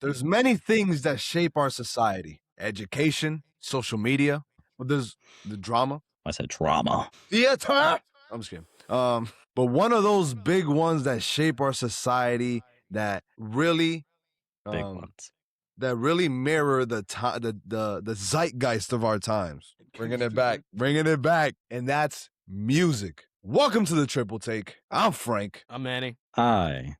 There's many things that shape our society. Education, social media, but there's the drama. I said trauma. Theater. I'm just kidding. But one of those big ones that shape our society that really Big ones. that really mirror the zeitgeist of our times. Bringing it back, and that's music. Welcome to the Triple Take. I'm Frank. I'm Manny. Hi,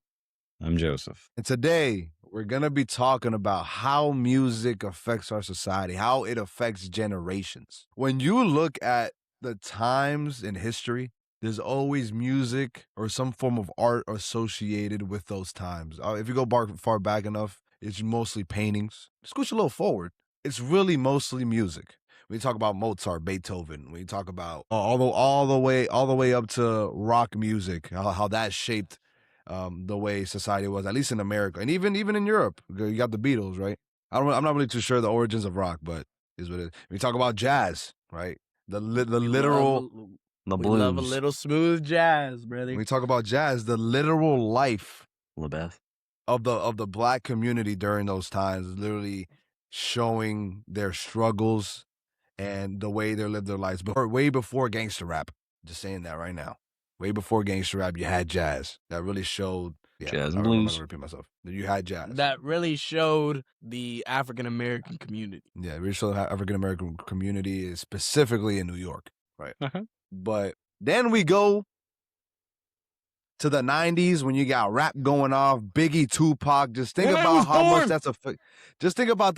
I'm Joseph. And today we're gonna be talking about how music affects our society, how it affects generations. When you look at the times in history, there's always music or some form of art associated with those times. If you go far back enough, it's mostly paintings. Scooch a little forward, it's really mostly music. When you talk about Mozart, Beethoven, when you talk about all the way up to rock music, how that shaped the way society was, at least in America, and even in Europe. You got the Beatles, right? I'm not really too sure the origins of rock, but is what it is. When you talk about jazz, right? The literal. The We blues. love a little smooth jazz, brother. When we talk about jazz, the literal life LaBeth. of the black community during those times, literally showing their struggles and the way they lived their lives. But way before gangster rap, just saying that right now. Way before gangster rap, you had jazz that really showed. Jazz and I'm blues. gonna repeat myself. You had jazz That really showed the African American community. Yeah, really showed the African American community, specifically in New York, right? Uh-huh. But then we go to the 90s when you got rap going off, Biggie, Tupac. Just think about how much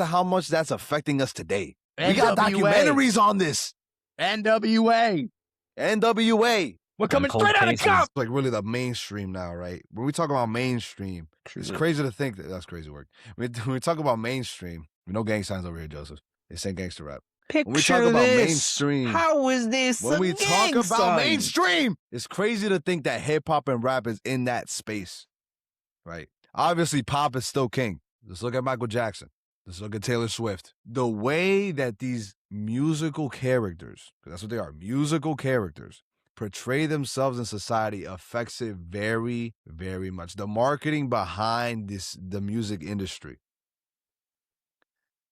how much that's affecting us today. We got documentaries on this. NWA. We're coming Cold straight out of cases. Compton. Like really the mainstream now, right? When we talk about mainstream, it's crazy to think that's crazy work. When we talk about mainstream, no gang signs over here, Joseph. It's ain't gangster rap. Picture When we talk about this. mainstream, How is this? when a we talk gang about sign? mainstream, it's crazy to think that hip hop and rap is in that space, right? Obviously, pop is still king. Let's look at Michael Jackson. Let's look at Taylor Swift. The way that these musical characters, because that's what they are, musical characters, portray themselves in society affects it very, very much. The marketing behind the music industry,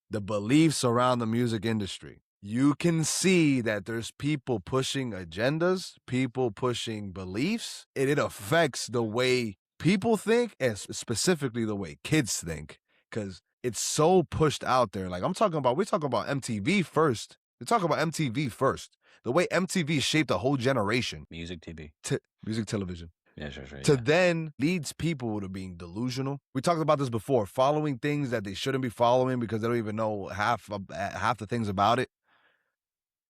the beliefs around the music industry. You can see that there's people pushing agendas, people pushing beliefs, and it affects the way people think, and specifically the way kids think, because it's so pushed out there. Like we're talking about MTV first. We're talking about MTV first. The way MTV shaped a whole generation. Music TV. Music television. Yeah, sure. To then leads people to being delusional. We talked about this before, following things that they shouldn't be following because they don't even know half the things about it.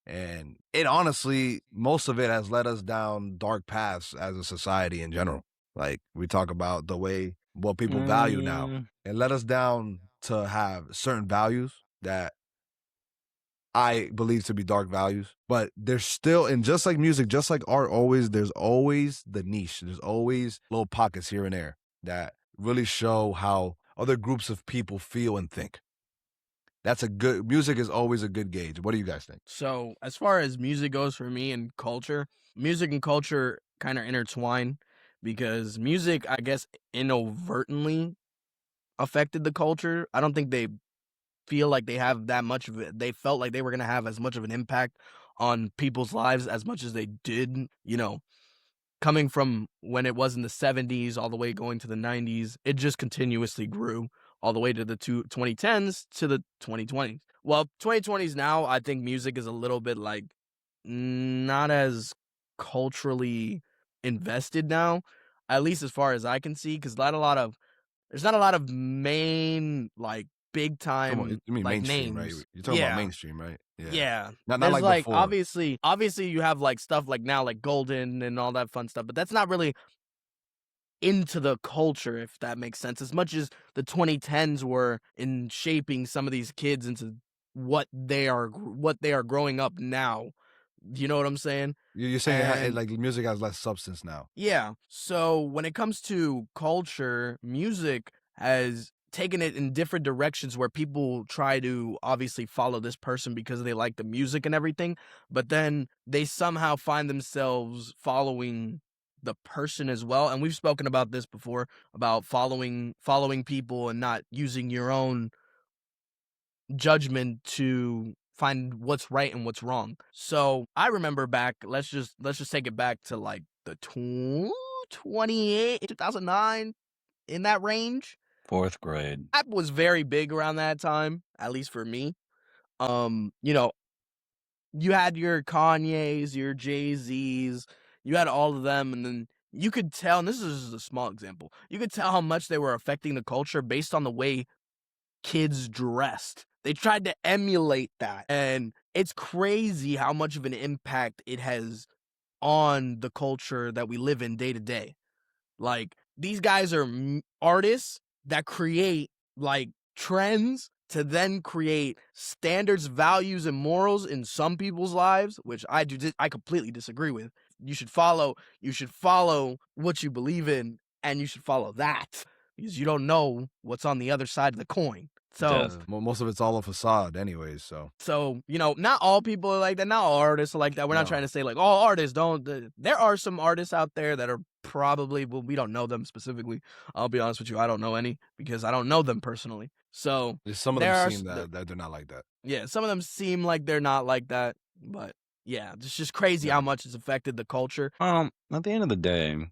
And it honestly, most of it has led us down dark paths as a society in general. Like we talk about the way what people value now. It led us down to have certain values that I believe to be dark values, but there's still, and just like music, just like art, there's always the niche. There's always little pockets here and there that really show how other groups of people feel and think. Music is always a good gauge. What do you guys think? So as far as music goes for me and culture, music and culture kind of intertwine because music, I guess, inadvertently affected the culture. I don't think they feel like they have that much of it. They felt like they were going to have as much of an impact on people's lives as much as they did, coming from when it was in the 70s all the way going to the 90s. It just continuously grew all the way to the 2010s to the 2020s. Well, 2020s now, I think music is a little bit like not as culturally invested now, at least as far as I can see, because there's not a lot of main like big time You mean like mainstream, names. right? You're talking about mainstream, right? Yeah. Not There's like before. obviously you have like stuff like now like Golden and all that fun stuff, but that's not really into the culture, if that makes sense, as much as the 2010s were in shaping some of these kids into what they are growing up now. You know what I'm saying? You're saying And- like music has less substance now. Yeah. So when it comes to culture, music has taken it in different directions where people try to obviously follow this person because they like the music and everything, but then they somehow find themselves following the person as well. And we've spoken about this before, about following people and not using your own judgment to find what's right and what's wrong. So I remember back, let's just take it back to like the 2009, in that range. 4th grade. Rap was very big around that time, at least for me. You know, you had your Kanyes, your Jay-Z's, you had all of them, and then you could tell, and this is just a small example, you could tell how much they were affecting the culture based on the way kids dressed. They tried to emulate that, and it's crazy how much of an impact it has on the culture that we live in day to day. Like, these guys are artists that create like trends to then create standards, values, and morals in some people's lives, which I completely disagree with. You should follow what you believe in, and you should follow that, because you don't know what's on the other side of the coin. So, Death. Most of it's all a facade, anyways. So you know, not all people are like that. Not all artists are like that. We're not No. trying to say like all artists don't. There are some artists out there that are probably, well, we don't know them specifically. I'll be honest with you, I don't know any, because I don't know them personally. So just some of there them are seem that they're not like that. yeah, some of them seem like they're not like that, but yeah, it's just crazy how much it's affected the culture. At the end of the day, at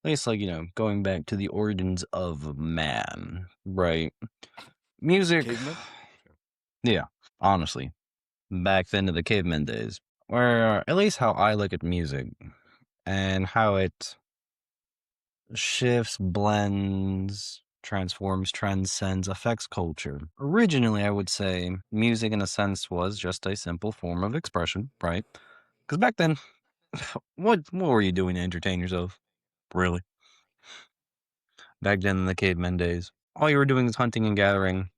least, like, going back to the origins of man, right? Music, Cavemen? yeah, honestly, back then to the caveman days, where at least how I look at music and how it shifts, blends, transforms, transcends, affects culture. Originally, I would say music, in a sense, was just a simple form of expression, right? Because back then, what were you doing to entertain yourself? Really? Back then in the caveman days, all you were doing is hunting and gathering,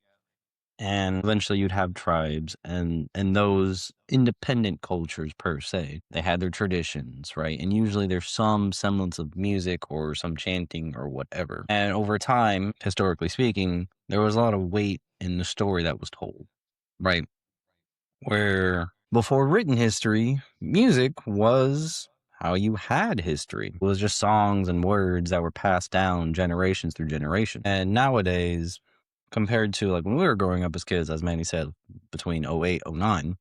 and eventually you'd have tribes and those independent cultures per se. They had their traditions, right? And usually there's some semblance of music or some chanting or whatever. And over time, historically speaking, there was a lot of weight in the story that was told, right? Where before written history, music was how you had history. It was just songs and words that were passed down generations through generation. And nowadays, compared to like when we were growing up as kids, as Manny said, between 08, 09,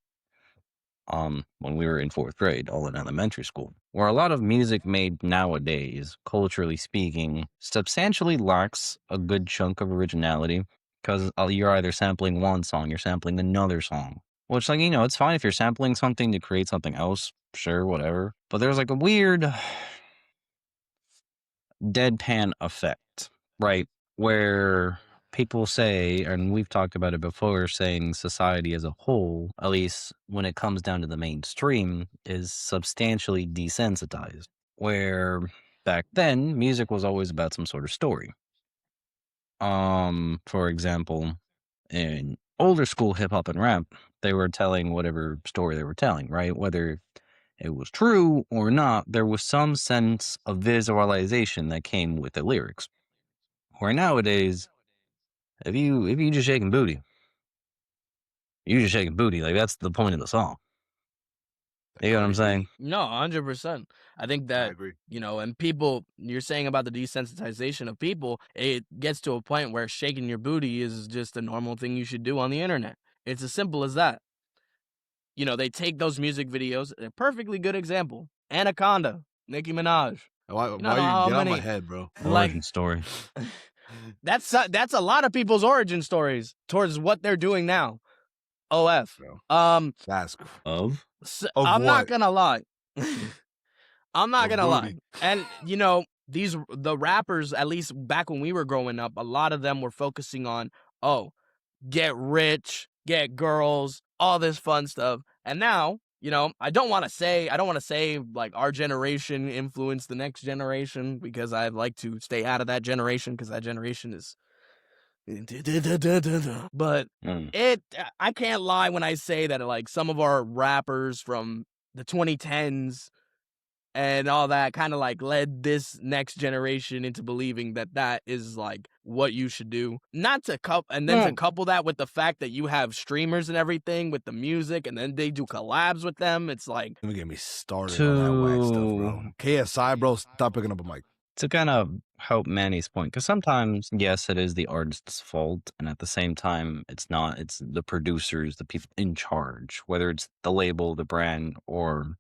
when we were in 4th grade, all in elementary school, where a lot of music made nowadays, culturally speaking, substantially lacks a good chunk of originality, because you're either sampling one song, you're sampling another song. Which, like, it's fine if you're sampling something to create something else, sure, whatever. But there's like a weird deadpan effect, right? Where people say, and we've talked about it before, saying society as a whole, at least when it comes down to the mainstream, is substantially desensitized. Where back then, music was always about some sort of story. For example, in older school hip hop and rap, they were telling whatever story they were telling, right? Whether it was true or not, there was some sense of visualization that came with the lyrics. Where nowadays, if you just shaking booty, you just shaking booty. Like, that's the point of the song. You know what I'm saying? No, 100%. I think I that, agree. and people, you're saying about the desensitization of people, it gets to a point where shaking your booty is just a normal thing you should do on the internet. It's as simple as that. They take those music videos, a perfectly good example, Anaconda, Nicki Minaj. Why know you how get on my many- head, bro? Like, Origin story. that's a lot of people's origin stories towards what they're doing now. OF. Bro. That's Of? Of I'm not what? gonna lie. I'm not Of gonna lie. booty. And the rappers, at least back when we were growing up, a lot of them were focusing on, get rich, get girls, all this fun stuff. And now, I don't want to say like our generation influenced the next generation, because I'd like to stay out of that generation, because that generation is but I can't lie when I say that, like, some of our rappers from the 2010s and all that kind of like led this next generation into believing that is like what you should do. Not to and then to Well, couple that with the fact that you have streamers and everything with the music, and then they do collabs with them. It's like, Let me get me started on that whack stuff, bro. to KSI, bro, stop picking up a mic. to kind of help Manny's point, because sometimes, yes, it is the artist's fault, and at the same time, it's not. It's the producers, the people in charge, whether it's the label, the brand, or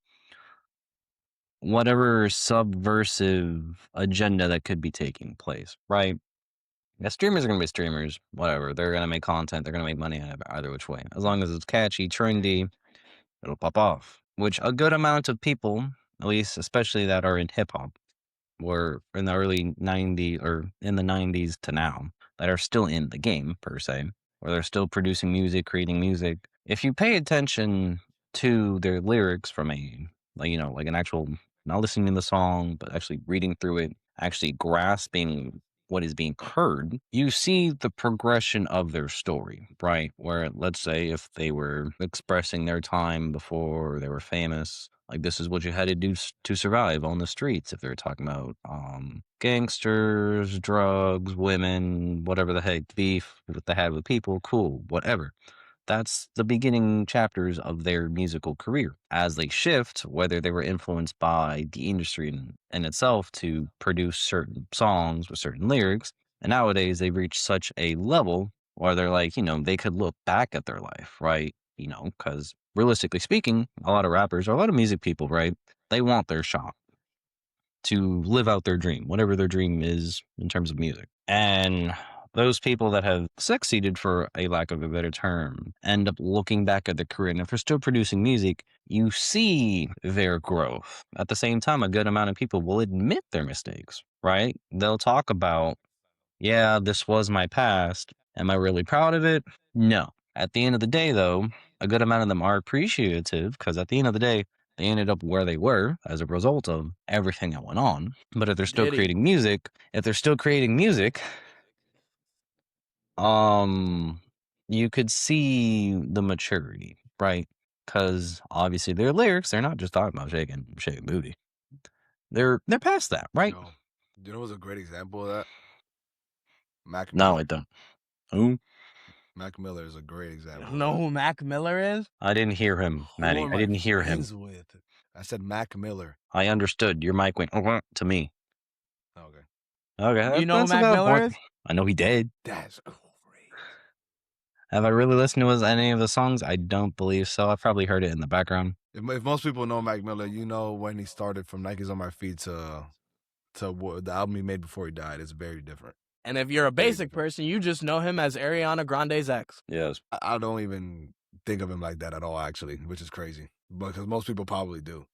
whatever subversive agenda that could be taking place, right? Yeah, streamers are gonna be streamers, whatever. They're gonna make content. They're gonna make money out of it either which way. As long as it's catchy, trendy, it'll pop off. Which a good amount of people, at least especially that are in hip hop, were in the early 90s or in the 90s to now, that are still in the game per se, where they're still producing music, creating music. If you pay attention to their lyrics from a like an actual, not listening to the song, but actually reading through it, actually grasping what is being heard, you see the progression of their story, right? Where let's say if they were expressing their time before they were famous, like this is what you had to do to survive on the streets. If they're talking about gangsters, drugs, women, whatever the heck, beef that they had with people, cool, whatever. That's the beginning chapters of their musical career. As they shift, whether they were influenced by the industry in itself to produce certain songs with certain lyrics, and nowadays they've reached such a level where they're like, they could look back at their life, right? Because realistically speaking, a lot of rappers or a lot of music people, right? They want their shot to live out their dream, whatever their dream is in terms of music. And those people that have succeeded, for a lack of a better term, end up looking back at their career. And if they're still producing music, you see their growth. At the same time, a good amount of people will admit their mistakes, right? They'll talk about, yeah, this was my past. Am I really proud of it? No. At the end of the day, though, a good amount of them are appreciative, because at the end of the day, they ended up where they were as a result of everything that went on. But if they're still Diddy. creating music, you could see the maturity, right? Because obviously their lyrics, they're not just talking about shaking booty. They're past that, right? Yo, you know what's a great example of that? Mac No, Miller. I don't. Who? Mac Miller is a great example. know who Mac Miller is? I didn't hear him, Maddie. I didn't hear him. With? I said Mac Miller. I understood. Your mic went to me. Okay. Okay. You know who that's a Mac valid Miller point. is? I know he did. That's great. Have I really listened to any of the songs? I don't believe so. I've probably heard it in the background. If most people know Mac Miller, when he started from Nikes on My Feet to what the album he made before he died. It's very different. And if you're a basic person, you just know him as Ariana Grande's ex. Yes. I don't even think of him like that at all, actually, which is crazy. Because most people probably do.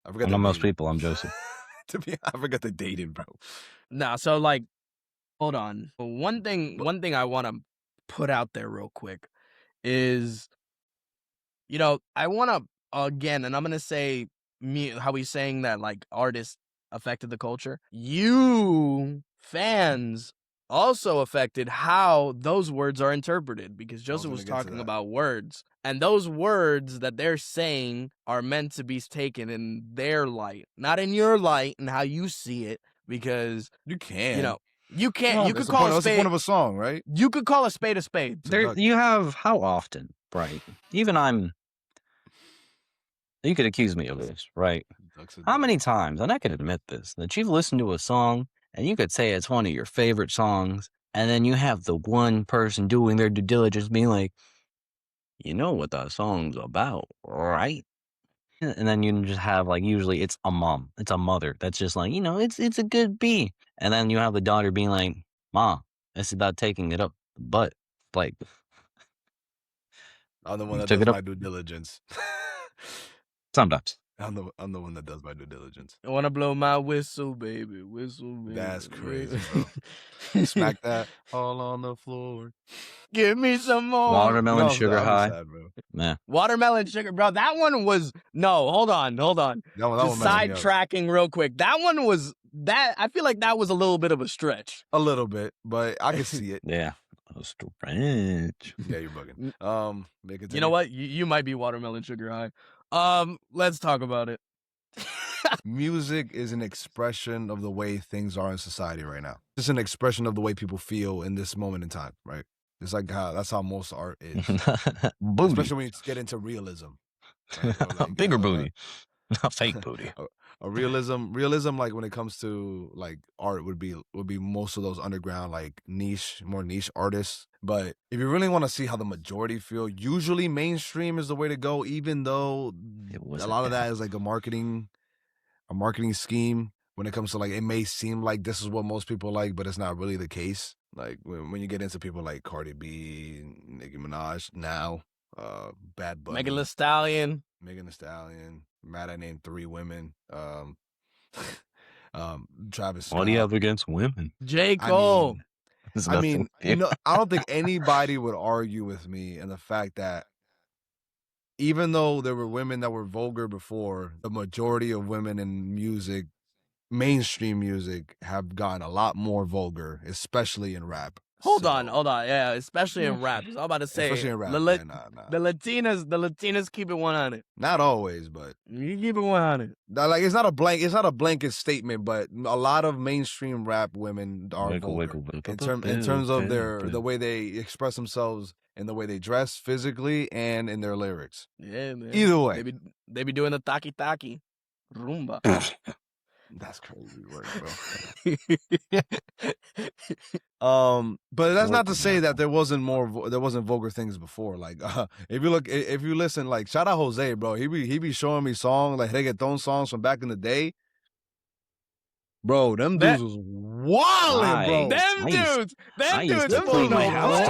I forget. I'm not most people. I'm Joseph. I forgot they dated, bro. Nah, so like, hold on. One thing I want to put out there real quick is, I want to, again, and I'm going to say how he's saying that like artists affected the culture. You fans also affected how those words are interpreted, because Joseph was talking about words, and those words that they're saying are meant to be taken in their light, not in your light and how you see it, because you can't. You can't. No, you could call a that's spade. the point of a song, right? You could call a spade a spade. There, you have how often, right? Even you could accuse me of this, right? How many times, and I can admit this, that you've listened to a song and you could say it's one of your favorite songs, and then you have the one person doing their due diligence being like, you know what that song's about, right? And then you just have like, usually it's a mother that's just like, it's a good beat. And then you have the daughter being like, Ma, it's about taking it up the butt. Like, I'm the one that does my due diligence. Sometimes. I'm the one that does my due diligence. I want to blow my whistle, baby. Whistle, baby. That's crazy, bro. Smack that all on the floor. Give me some more. Watermelon Sugar High. Sad, bro. Nah. Watermelon Sugar, bro. That one was hold on. That one sidetracking real quick. That one was I feel like that was a little bit of a stretch. A little bit, but I can see it. Yeah. A stretch. Yeah, you're bugging. You know what? You might be Watermelon Sugar High. Let's talk about it. Music is an expression of the way things are in society right now. It's an expression of the way people feel in this moment in time, right? It's like that's how most art is, Booty. especially when you get into realism. Right? Or like, Bigger booty. Fake booty. A realism like when it comes to like art would be most of those underground like more niche artists. But if you really want to see how the majority feel, usually mainstream is the way to go, even though a lot of that is like a marketing scheme. When it comes to like, it may seem like this is what most people like, but it's not really the case. Like when you get into people like Cardi B, Nicki Minaj, now Bad Bunny, Megan Thee Stallion, Mad I Named 3 Women, Travis Scott. What do you have against women? J. Cole. I mean, I don't think anybody would argue with me in the fact that even though there were women that were vulgar before, the majority of women in music, mainstream music, have gotten a lot more vulgar, especially in rap. Hold on. Yeah, especially in rap. I was about to say, especially in rap. The Latinas keep it 100. Not always, but you keep it 100. Like it's not a blanket statement, but a lot of mainstream rap women are vulgar in terms of the way they express themselves and the way they dress physically and in their lyrics. Yeah, man. Either way, they be doing the taki rumba. That's crazy word, bro. But that's not to say that there wasn't vulgar things before. Like if you listen, like shout out Jose, bro. He be showing me songs like reggaeton songs from back in the day. Bro, them dudes was wildin', bro. Them dudes play my house.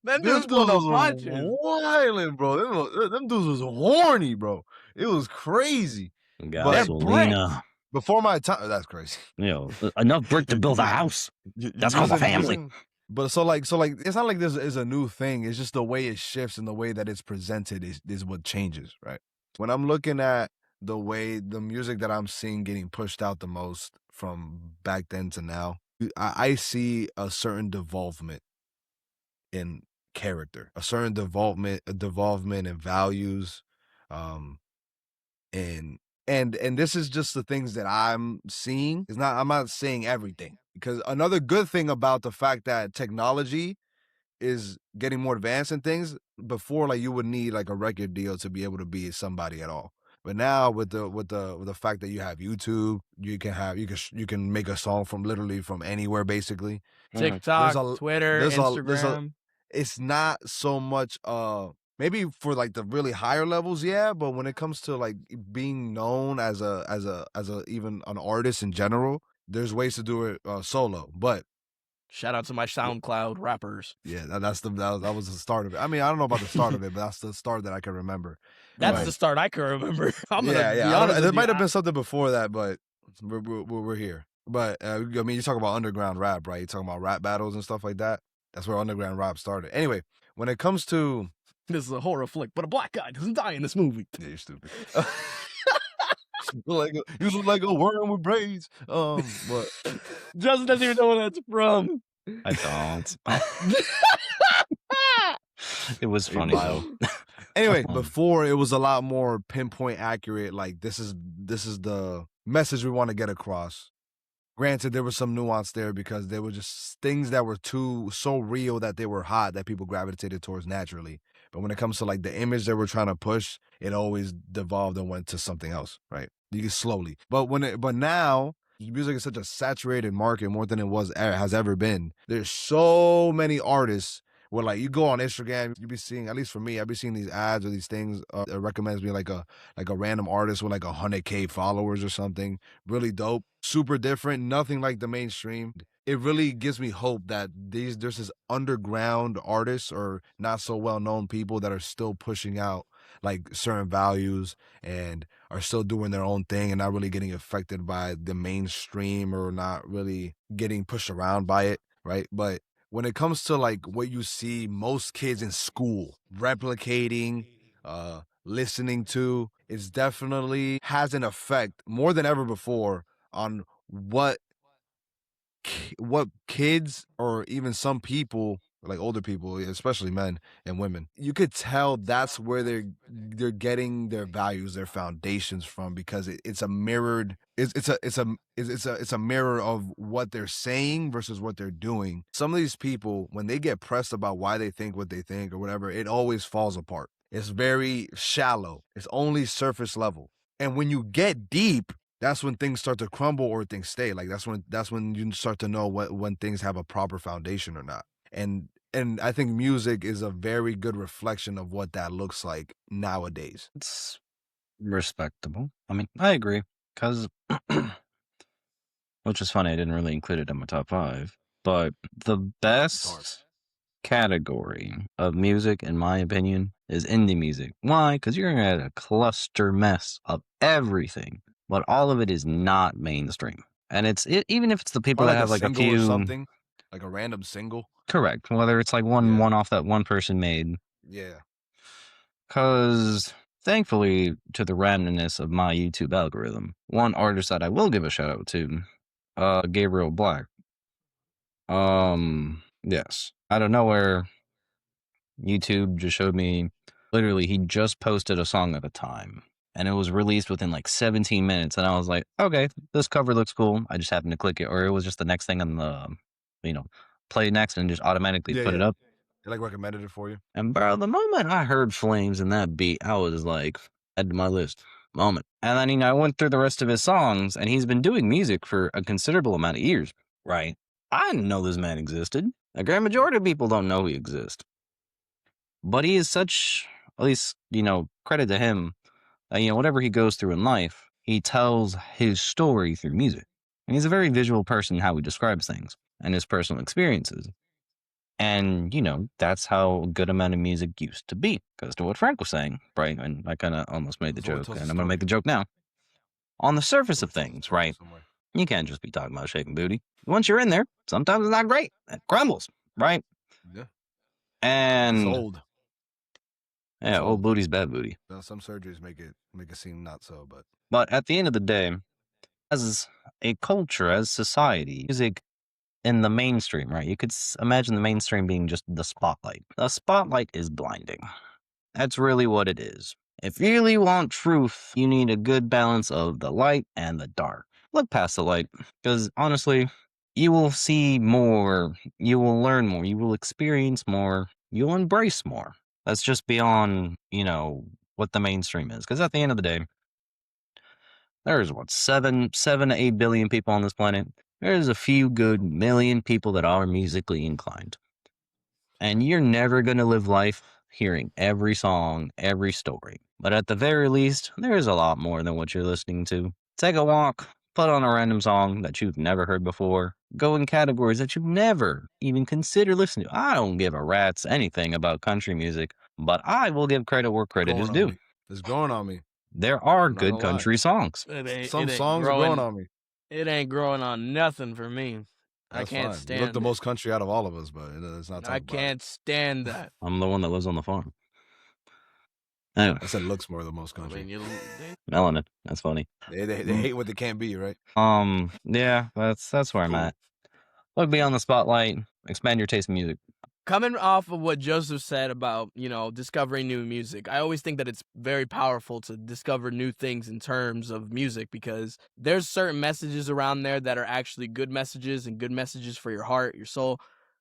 Them dudes pulled the punches. Wildin', bro. Them dudes was horny, bro. It was crazy. Gasolina. Before my time, that's crazy. Enough brick to build a house. That's called a family. But so like, it's not like this is a new thing. It's just the way it shifts and the way that it's presented is what changes, right? When I'm looking at the way the music that I'm seeing getting pushed out the most from back then to now, I see a certain devolvement in character, a certain devolvement in values, and this is just the things that I'm seeing. I'm not saying everything, because another good thing about the fact that technology is getting more advanced in things, before like you would need like a record deal to be able to be somebody at all. But now with the fact that you have YouTube, you can make a song from literally from anywhere, basically. TikTok, Twitter, Instagram. It's not so much maybe for like the really higher levels, yeah, but when it comes to like being known as a even an artist in general, there's ways to do it solo. But shout out to my SoundCloud rappers. Yeah, that was the start of it. I mean, I don't know about the start of it, but that's the start that I can remember. That's the start I can remember. There might have been something before that, but we're here. But I mean, you talk about underground rap, right? You talking about rap battles and stuff like that. That's where underground rap started. Anyway, when it comes to this is a horror flick, but a black guy doesn't die in this movie. Yeah, you're stupid. You look like a worm with braids. But Justin doesn't even know where that's from. I don't. It was funny though. Anyway, before it was a lot more pinpoint accurate. Like this is the message we want to get across. Granted, there was some nuance there because there were just things that were so real that they were hot that people gravitated towards naturally. But when it comes to like the image that we're trying to push, it always devolved and went to something else, right? You get slowly. But now music is such a saturated market, more than it has ever been. There's so many artists where like you go on Instagram, you be seeing, at least for me, I be seeing these ads or these things. It recommends me like a random artist with like 100K followers or something. Really dope, super different, nothing like the mainstream. It really gives me hope that there's this underground artists or not so well known people that are still pushing out like certain values and are still doing their own thing and not really getting affected by the mainstream or not really getting pushed around by it, right? But when it comes to like what you see most kids in school replicating, listening to, it's definitely has an effect more than ever before on what kids or even some people like older people, especially men and women. You could tell that's where they're getting their values, their foundations from, because it's a mirrored. It's a mirror of what they're saying versus what they're doing. Some of these people, when they get pressed about why they think what they think or whatever, it always falls apart. It's very shallow. It's only surface level. And when you get deep, that's when things start to crumble or things stay. Like that's when you start to know when things have a proper foundation or not. And I think music is a very good reflection of what that looks like nowadays. It's respectable. I mean, I agree. Because, which is funny, I didn't really include it in my top 5. But the best category of music, in my opinion, is indie music. Why? Because you're at a cluster mess of everything, but all of it is not mainstream. And even if it's the people Or that have like a single or few something, like a random single. Correct. Whether it's like one off that one person made. Yeah. Because thankfully, to the randomness of my YouTube algorithm, one artist that I will give a shout out to, Gabriel Black. Yes. Out of nowhere, YouTube just showed me, literally, he just posted a song at a time. And it was released within like 17 minutes. And I was like, okay, this cover looks cool. I just happened to click it. Or it was just the next thing on the, play next and just automatically put it up. They like recommended it for you. And bro, the moment I heard Flames in that beat, I was like, add to my list. Moment. And then, I went through the rest of his songs, and he's been doing music for a considerable amount of years, right? I didn't know this man existed. A great majority of people don't know he exists. But he is such, at least, credit to him, whatever he goes through in life, he tells his story through music. And he's a very visual person in how he describes things and his personal experiences. And, that's how a good amount of music used to be. Because to what Frank was saying, right? And I kind of almost made the joke, and I'm going to make the joke now. On the surface of things, right? You can't just be talking about shaking booty. Once you're in there, sometimes it's not great. It crumbles, right? Yeah. And it's old. Yeah, old booty's bad booty. Well, some surgeries make it seem not so, but at the end of the day, as a culture, as society, music in the mainstream, right? You could imagine the mainstream being just the spotlight. The spotlight is blinding. That's really what it is. If you really want truth, you need a good balance of the light and the dark. Look past the light, because honestly, you will see more, you will learn more, you will experience more, you'll embrace more. That's just beyond, what the mainstream is. Because at the end of the day, there's 7 to 8 billion people on this planet. There's a few good million people that are musically inclined. And you're never going to live life hearing every song, every story. But at the very least, there's a lot more than what you're listening to. Take a walk, put on a random song that you've never heard before, go in categories that you've never even considered listening to. I don't give a rat's anything about country music, but I will give credit where credit is due. It's growing on me. There are good country songs. Some songs are growing on me. It ain't growing on nothing for me. That's I can't fine. stand You look the it. most country out of all of us, but it's not. I can't stand that. I'm the one that lives on the farm. Anyway. I said looks more the most country. Melanin. That's funny. They hate what they can't be, right? Yeah, that's where I'm at. Look beyond the spotlight. Expand your taste in music. Coming off of what Joseph said about, discovering new music, I always think that it's very powerful to discover new things in terms of music, because there's certain messages around there that are actually good messages and good messages for your heart, your soul.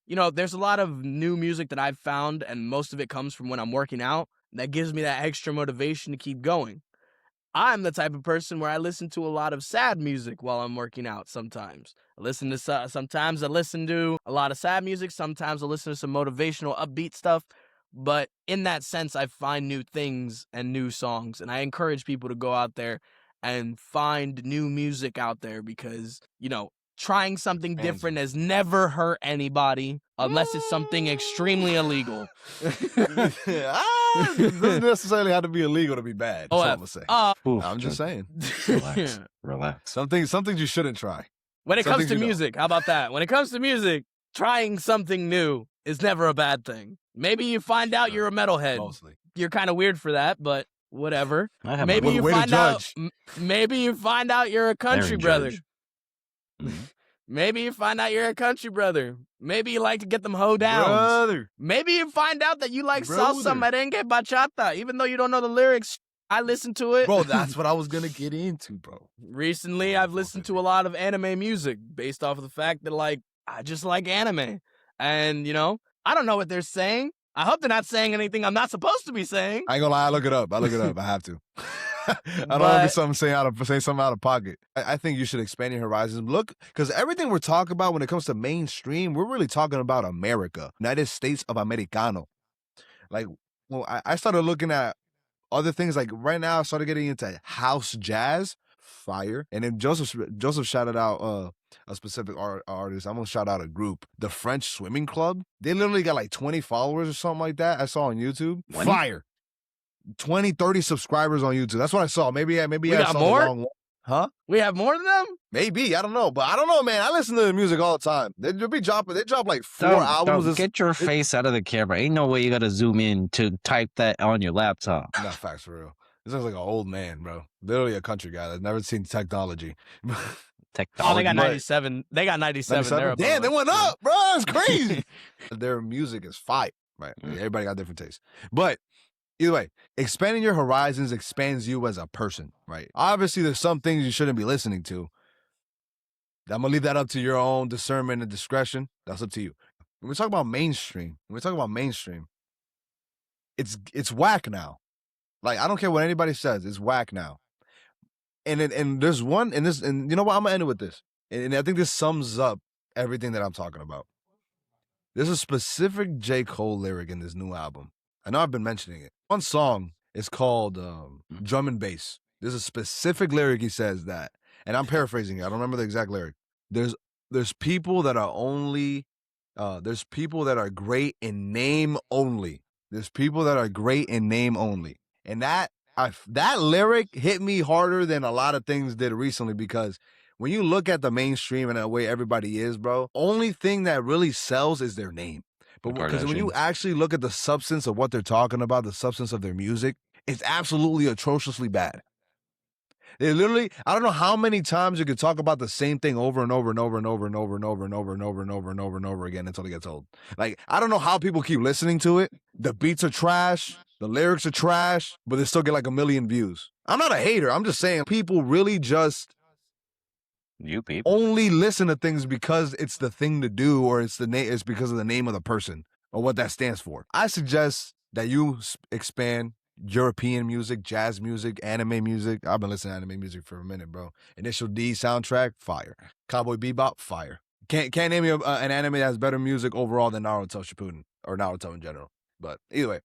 There's a lot of new music that I've found, and most of it comes from when I'm working out. That gives me that extra motivation to keep going. I'm the type of person where I listen to a lot of sad music while I'm working out sometimes. Sometimes I listen to a lot of sad music. Sometimes I listen to some motivational, upbeat stuff. But in that sense, I find new things and new songs. And I encourage people to go out there and find new music out there because, trying something different has never hurt anybody unless it's something extremely illegal. It doesn't necessarily have to be illegal to be bad. That's what I'm saying. I'm just saying. Relax. Something you shouldn't try. When it comes to music, how about that? When it comes to music, trying something new is never a bad thing. Maybe you find out you're a metalhead. Mostly. You're kind of weird for that, but whatever. Maybe you way to find out. judge. Maybe you find out you're a country brother. Maybe you find out you're a country brother. Maybe you like to get them hoe downs. Brother. Maybe you find out that you like salsa, Brother. merengue, bachata, even though you don't know the lyrics. I listen to it. Bro, that's what I was gonna get into, bro. Recently, I've listened to a lot of anime music based off of the fact that, like, I just like anime. And, you know, I don't know what they're saying. I hope they're not saying anything I'm not supposed to be saying. I ain't gonna lie, I look it up. I have to. I don't want to be saying something out of pocket. I think you should expand your horizons. Look, because everything we're talking about when it comes to mainstream, we're really talking about America, United States of Americano. Like, well, I started looking at other things. Like right now, I started getting into house jazz, fire. And then Joseph shouted out a specific artist. I'm gonna shout out a group, the French Swimming Club. They literally got like 20 followers or something like that. I saw on YouTube. Fire. 20, 30 subscribers on YouTube. That's what I saw. Maybe I got saw more? the wrong one. Huh? We have more than them? Maybe. I don't know. But I don't know, man. I listen to the music all the time. They drop like 4 albums. Get your face out of the camera. Ain't no way you gotta zoom in to type that on your laptop. Not facts for real. This looks like an old man, bro. Literally a country guy that's never seen technology. Oh, they got 97. They got 97. They're Damn, they went up, bro. It's crazy. Their music is fire. Right. Everybody got different tastes. But either way, expanding your horizons expands you as a person, right? Obviously, there's some things you shouldn't be listening to. I'm going to leave that up to your own discernment and discretion. That's up to you. When we talk about mainstream, it's whack now. Like, I don't care what anybody says. It's whack now. And there's one, and you know what? I'm going to end it with this. And I think this sums up everything that I'm talking about. There's a specific J. Cole lyric in this new album. I know I've been mentioning it. One song is called Drum and Bass. There's a specific lyric he says that, and I'm paraphrasing it. I don't remember the exact lyric. There's people that are only, there's people that are great in name only. There's people that are great in name only. And that lyric hit me harder than a lot of things did recently, because when you look at the mainstream and the way everybody is, bro, only thing that really sells is their name. But because when you actually look at the substance of what they're talking about, the substance of their music, it's absolutely atrociously bad. They literally, I don't know how many times you could talk about the same thing over and over and over and over and over and over and over and over and over and over and over again until it gets old. Like, I don't know how people keep listening to it. The beats are trash, the lyrics are trash, but they still get like 1 million views. I'm not a hater. I'm just saying people really just only listen to things because it's the thing to do, or it's because of the name of the person or what that stands for. I suggest that you expand European music, jazz music, anime music. I've been listening to anime music for a minute, bro. Initial D soundtrack, fire. Cowboy Bebop, fire. Can't name me an anime that has better music overall than Naruto Shippuden, or Naruto in general. But either way.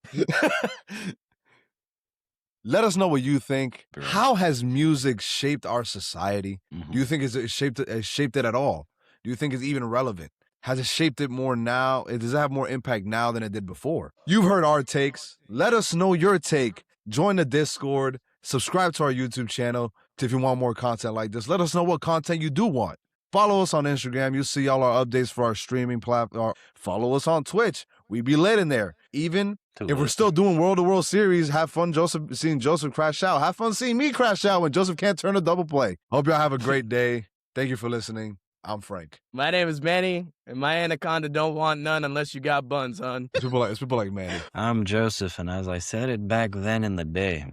Let us know what you think. How has music shaped our society? Do you think it's shaped it at all? Do you think it's even relevant? Has it shaped it more now? Does it have more impact now than it did before? You've heard our takes. Let us know your take. Join the Discord. Subscribe to our YouTube channel if you want more content like this. Let us know what content you do want. Follow us on Instagram. You'll see all our updates for our streaming platform. Follow us on Twitch. We be lit in there. Even if we're still doing World to World series, have fun seeing Joseph crash out. Have fun seeing me crash out when Joseph can't turn a double play. Hope y'all have a great day. Thank you for listening. I'm Frank. My name is Manny, and my anaconda don't want none unless you got buns, son. It's people like Manny. I'm Joseph, and as I said it back then in the day,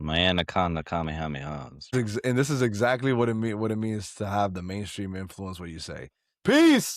my anaconda kamehamehas. And this is exactly what it means to have the mainstream influence what you say. Peace!